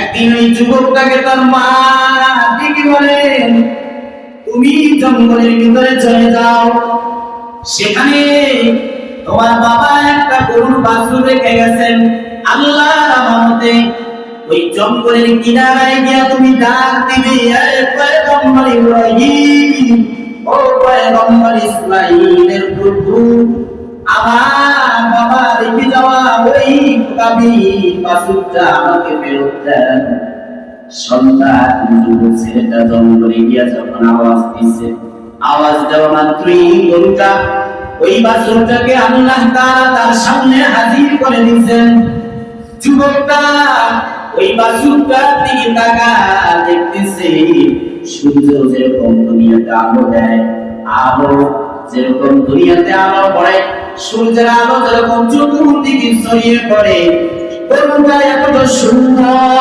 একদিন ওই যুবকটাকে তার মা ডেকে বলেন, তুমি জঙ্গলের ভিতরে চলে যাও, সেখানে তোমার বাবা একটা গরুর বাছুর রেখে গেছেন আল্লাহর আমানতে। ওই জঙ্গলের কিনারায় গিয়া তুমি ডাক দিবে, আরে পয়গম্বর ইব্রাহিম, ও পয়গম্বর ইসমাঈলের প্রভু, আমার বাবা রেখে যাওয়া ওই কাবির বাছুরটা আমাকে ফেরত দেন। সন্তান যুবক ছেলেটা জঙ্গলে গিয়া যখন আওয়াজ দিছে, আওয়াজ দেওয়া মাত্রই গরুটা ওই বাছুরটাকে আল্লাহ তাআলা তার সামনে হাজির করে দিয়েছেন। যুবকটা ওই বাছুরটার দিকে তাকায় দেখতেছে, সূর্য যেরকম দুনিয়াতে আলো দেয়, আলো যেরকম দুনিয়াতে আলো পড়ে, সূর্যের আলো যেরকম চতুর্দিকে ছড়িয়ে পড়ে, গরুটা এত সুন্দর